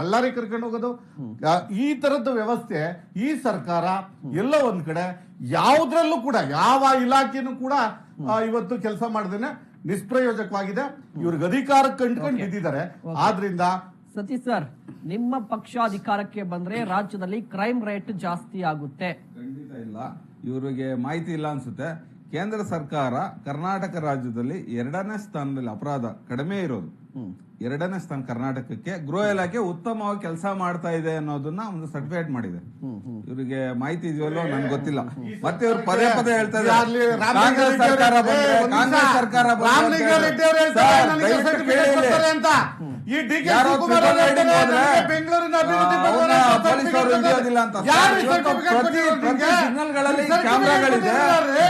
ಬಳ್ಳಾರಿ ಕರ್ಕೊಂಡು ಹೋಗೋದು ಈ ತರದ್ದು ವ್ಯವಸ್ಥೆ ಈ ಸರ್ಕಾರ ಎಲ್ಲ ಒಂದ್ ಕಡೆ ಯಾವುದ್ರಲ್ಲೂ ಕೂಡ ಯಾವ ಇಲಾಖೆನೂ ಕೂಡ ಇವತ್ತು ಕೆಲಸ ಮಾಡದೇನೆ ನಿಷ್ಪ್ರಯೋಜಕವಾಗಿದೆ. ಇವ್ರಿಗೆ ಅಧಿಕಾರಕ್ಕೆ ಕಂಡ್ಕೊಂಡು ಬಿದ್ದಿದ್ದಾರೆ. ಆದ್ರಿಂದ ಸತೀಶ್ ಸರ್, ನಿಮ್ಮ ಪಕ್ಷ ಅಧಿಕಾರಕ್ಕೆ ಬಂದ್ರೆ ರಾಜ್ಯದಲ್ಲಿ ಕ್ರೈಮ್ ರೇಟ್ ಜಾಸ್ತಿ ಆಗುತ್ತೆ? ಖಂಡಿತ ಇಲ್ಲ. ಇವರಿಗೆ ಮಾಹಿತಿ ಇಲ್ಲ ಅನ್ಸುತ್ತೆ. ಕೇಂದ್ರ ಸರ್ಕಾರ ಕರ್ನಾಟಕ ರಾಜ್ಯದಲ್ಲಿ 2ನೇ ಸ್ಥಾನದಲ್ಲಿ ಅಪರಾಧ ಕಡಿಮೆ ಇರೋದು. 2ನೇ ಸ್ಥಾನ ಕರ್ನಾಟಕಕ್ಕೆ. ಗೃಹ ಇಲಾಖೆ ಉತ್ತಮವಾಗಿ ಕೆಲಸ ಮಾಡ್ತಾ ಇದೆ ಅನ್ನೋದನ್ನ ಒಂದು ಸರ್ಟಿಫೈಡ್ ಮಾಡಿದೆ. ಇವರಿಗೆ ಮಾಹಿತಿ ಇದೆಯಲ್ಲೋ ನನ್ಗೆ ಗೊತ್ತಿಲ್ಲ. ಮತ್ತೆ ಇವ್ರು ಪದೇ ಪದೇ ಹೇಳ್ತಾ ಇದ್ದಾರೆ ಕಾಂಗ್ರೆಸ್ ಸರ್ಕಾರ ಬಂದ್ರೆ ಕ್ಯಾಮ್ರಾಗಳಿದೆ.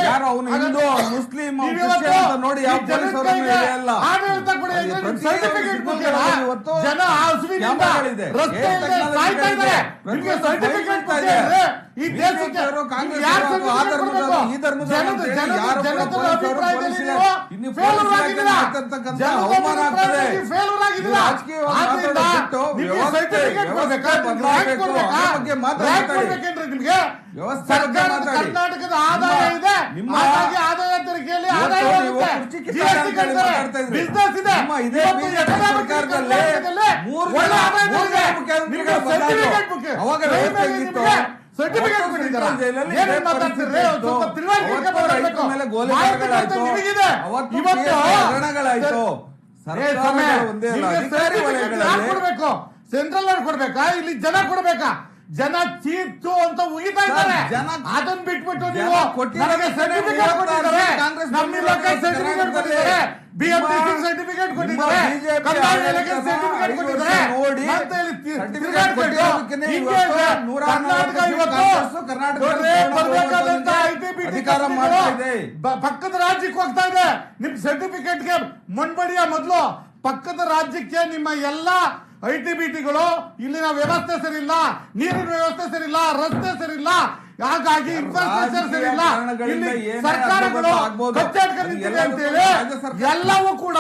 ಯಾರು ಅವನು ಹಿಂದೂ ಮುಸ್ಲಿಂ ನೋಡಿ ಯಾವ ಜನ ಈ ದೇಶಕ್ಕೆ ಕರ್ನಾಟಕದ ಆದಾಯ ಇದೆ. ಆದಾಯ ತೆರಿಗೆಯಲ್ಲಿ ಬಿಸ್ನೆಸ್ ಇದೆ. ಸರ್ಟಿಫಿಕೇಟ್ ಸೆಂಟ್ರಲ್ ಅವ್ರು ಕೊಡ್ಬೇಕಾ, ಇಲ್ಲಿ ಜನ ಕೊಡ್ಬೇಕಾ? ಜನ ಚೀತು ಅಂತ ಉಗಿತಾ ಇದ್ದಾರೆ. ಅದನ್ನ ಬಿಟ್ಬಿಟ್ಟು ನೀವು ನನಗೆ ಸರ್ಟಿಫಿಕೇಟ್ ಕೊಟ್ಟಿದ್ದಾರೆ, ನಮ್ಮ ಇಲಾಖೆ ಸರ್ಟಿಫಿಕೇಟ್ ಕೊಟ್ಟಿದ್ದಾರೆ, ಬಿಎಂಟಿಸಿ ಸರ್ಟಿಫಿಕೇಟ್ ಕೊಟ್ಟಿದ್ದಾರೆ, ಕಂದಾಯ ಸರ್ಟಿಫಿಕೇಟ್ ಕೊಟ್ಟಿದ್ದಾರೆ. ಬರ್ಬೇಕಾದಂತ ಐಟಿಬಿಟಿ ಪಕ್ಕದ ರಾಜ್ಯಕ್ಕೆ ಹೋಗ್ತಾ ಇದೆ. ನಿಮ್ ಸರ್ಟಿಫಿಕೇಟ್ಗೆ ಮಣ್ಬಡಿಯ ಮೊದಲು ಪಕ್ಕದ ರಾಜ್ಯಕ್ಕೆ ನಿಮ್ಮ ಎಲ್ಲಾ ಐಟಿಬಿಟಿಗಳು ಇಲ್ಲಿನ ವ್ಯವಸ್ಥೆ ಸರಿ ಇಲ್ಲ, ನೀರಿನ ವ್ಯವಸ್ಥೆ ಸರಿ ಇಲ್ಲ, ರಸ್ತೆ ಸರಿ ಇಲ್ಲ, ಹಾಗಾಗಿ ಇನ್ಫ್ರಾಸ್ಟ್ರಕ್ಚರ್ ಸರಿ ಇಲ್ಲ. ಇಲ್ಲಿ ಸರ್ಕಾರಗಳು ಕಚ್ಚಾಡ್ಕೊಂಡಿವೆ ಅಂತ ಹೇಳಿ ಎಲ್ಲವೂ ಕೂಡ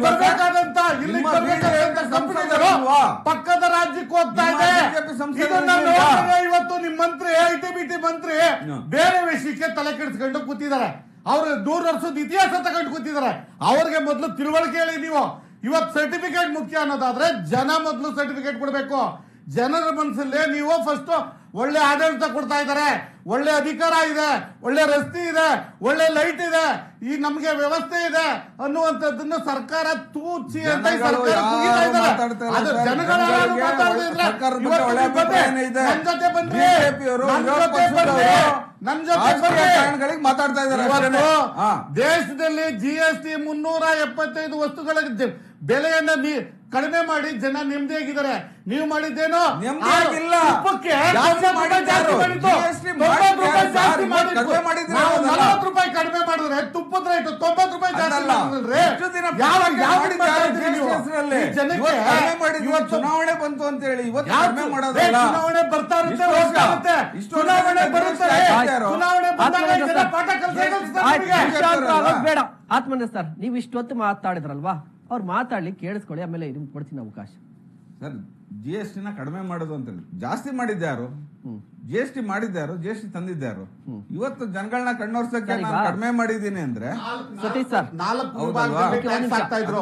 ಬರ್ಬೇಕಾದಂತ ಇಲ್ಲಿ ಬರ್ಬೇಕಾದಂತ ಕಂಪನಿಗಳು ಪಕ್ಕದ ರಾಜ್ಯಕ್ಕೆ ಹೋಗ್ತಾ ಇದೆ. ಇವತ್ತು ನಿಮ್ ಮಂತ್ರಿ ಐಟಿಬಿಟಿ ಮಂತ್ರಿ ಬೇರೆ ವಿಷಯಕ್ಕೆ ತಲೆ ಕೆಡಿಸ್ಕೊಂಡು ಕೂತಿದ್ದಾರೆ. ಅವ್ರು 100 ವರ್ಷದ ಇತಿಹಾಸ ತಗೊಂಡು ಕೂತಿದ್ದಾರೆ. ಅವ್ರಿಗೆ ಮೊದಲು ತಿಳುವಳಿಕೆ ಹೇಳಿ. ನೀವು ಇವತ್ತು ಸರ್ಟಿಫಿಕೇಟ್ ಮುಖ್ಯ ಅನ್ನೋದಾದ್ರೆ ಜನ ಮೊದಲು ಸರ್ಟಿಫಿಕೇಟ್ ಕೊಡಬೇಕು. ಜನರ ಮನಸ್ಸಲ್ಲಿ ನೀವು ಫಸ್ಟ್ ಒಳ್ಳೆ ಆಡಳಿತ ಕೊಡ್ತಾ ಇದ್ದಾರೆ, ಒಳ್ಳೆ ಅಧಿಕಾರ ಇದೆ, ಒಳ್ಳೆ ರಸ್ತೆ ಇದೆ, ಒಳ್ಳೆ ಲೈಟ್ ಇದೆ, ಈ ನಮ್ಗೆ ವ್ಯವಸ್ಥೆ ಇದೆ ಅನ್ನುವಂಥದ್ದನ್ನ ಸರ್ಕಾರ ತೂಚಿ ಅಂತ ಸರ್ಕಾರ ಕುಗಿತಾ ಇದ್ದಾರೆ. ಅದು ಜನಗಳ ಮಾತಾಡ್ತಾ ಇದ್ದಾರೆ. ದೇಶದಲ್ಲಿ GST 375 ವಸ್ತುಗಳ ಬೆಲೆಯನ್ನ ಕಡಿಮೆ ಮಾಡಿ ಜನ ನೆಮ್ಮದಿಯಾಗಿದ್ದಾರೆ. ನೀವು ಮಾಡಿದ್ದೇನೋ ರೂಪಾಯಿ ಕಡಿಮೆ ಮಾಡಿದ್ರೆ ತುಪ್ಪದ ರೇಟ್ 90 ರೂಪಾಯಿ ಜಾಸ್ತಿ ಚುನಾವಣೆ ಬಂತು ಅಂತ ಹೇಳಿ ಚುನಾವಣೆ ಬರ್ತಾ ಇರುತ್ತೆ. ಚುನಾವಣೆ ಬರುತ್ತೆ. ಚುನಾವಣೆ ಬಂದಾಗ ಪಾಠ ಬೇಡ. ಆತ್ಮನ್ಯ ಸರ್, ನೀವು ಇಷ್ಟೊತ್ತು ಮಾತಾಡಿದ್ರಲ್ವಾ, ಅವ್ರು ಮಾತಾಡ್ಲಿ, ಕೇಳಿಸ್ಕೊಳ್ಳಿ, ಆಮೇಲೆ ನಿಮ್ಗೆ ಕೊಡ್ತೀನಿ ಅವಕಾಶ. ಸರ್, GST ನ ಕಡಿಮೆ ಮಾಡೋದು ಅಂತ ಜಾಸ್ತಿ ಮಾಡಿದ್ಯಾರು? GST ಮಾಡಿದ್ಯಾರು? GST ತಂದಿದ್ಯಾರು? ಇವತ್ತು ಜನಗಳನ್ನ ಕಣ್ಣೋರ್ಸಕ್ಕೆ ನಾನು ಕಡಿಮೆ ಮಾಡಿದ್ದೀನಿ ಅಂದ್ರೆ ಸತೀಶ್ ಸರ್, 4 ರೂಪಾಯಿ ಟ್ಯಾಕ್ಸ್ ಆಗ್ತಾ ಇದ್ರು.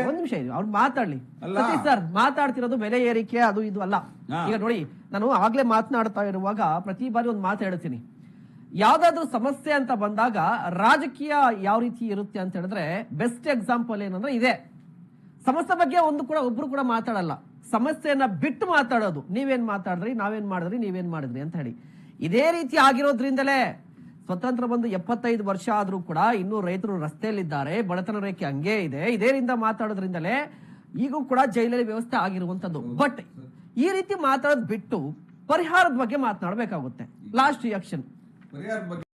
ಒಂದ್ ನಿಮಿಷ ಅವ್ರು ಮಾತಾಡ್ಲಿ. ಸತೀಶ್ ಸರ್, ಮಾತಾಡ್ತಿರೋದು ಬೆಲೆ ಏರಿಕೆ ಅದು ಇದು ಅಲ್ಲ. ಈಗ ನೋಡಿ, ನಾನು ಆಗ್ಲೇ ಮಾತನಾಡ್ತಾ ಇರುವಾಗ ಪ್ರತಿ ಬಾರಿ ಒಂದು ಮಾತು ಹೇಳ್ತೀನಿ. ಯಾವ್ದಾದ್ರು ಸಮಸ್ಯೆ ಅಂತ ಬಂದಾಗ ರಾಜಕೀಯ ಯಾವ ರೀತಿ ಇರುತ್ತೆ ಅಂತ ಹೇಳಿದ್ರೆ ಬೆಸ್ಟ್ ಎಕ್ಸಾಂಪಲ್ ಏನಂದ್ರೆ ಇದೆ. ಸಮಸ್ಯೆ ಬಗ್ಗೆ ಒಬ್ರು ಕೂಡ ಮಾತಾಡಲ್ಲ, ಸಮಸ್ಯೆಯನ್ನ ಬಿಟ್ಟು ಮಾತಾಡೋದು. ನೀವೇನ್ ಮಾತಾಡಿದ್ರಿ, ನಾವೇನ್ ಮಾಡಿದ್ರಿ, ನೀವೇನ್ ಮಾಡಿದ್ರಿ ಅಂತ ಹೇಳಿ. ಇದೇ ರೀತಿ ಆಗಿರೋದ್ರಿಂದಲೇ ಸ್ವತಂತ್ರ ಬಂದು 75 ವರ್ಷ ಆದ್ರೂ ಕೂಡ ಇನ್ನೂ ರೈತರು ರಸ್ತೆಯಲ್ಲಿದ್ದಾರೆ, ಬಡತನ ರೇಖೆ ಹಂಗೇ ಇದೆ. ಇದರಿಂದ ಮಾತಾಡೋದ್ರಿಂದಲೇ ಈಗೂ ಕೂಡ ಜೈಲಲ್ಲಿ ವ್ಯವಸ್ಥೆ ಆಗಿರುವಂತದ್ದು. ಬಟ್ ಈ ರೀತಿ ಮಾತಾಡೋದು ಬಿಟ್ಟು ಪರಿಹಾರದ ಬಗ್ಗೆ ಮಾತನಾಡಬೇಕಾಗುತ್ತೆ. Last reaction.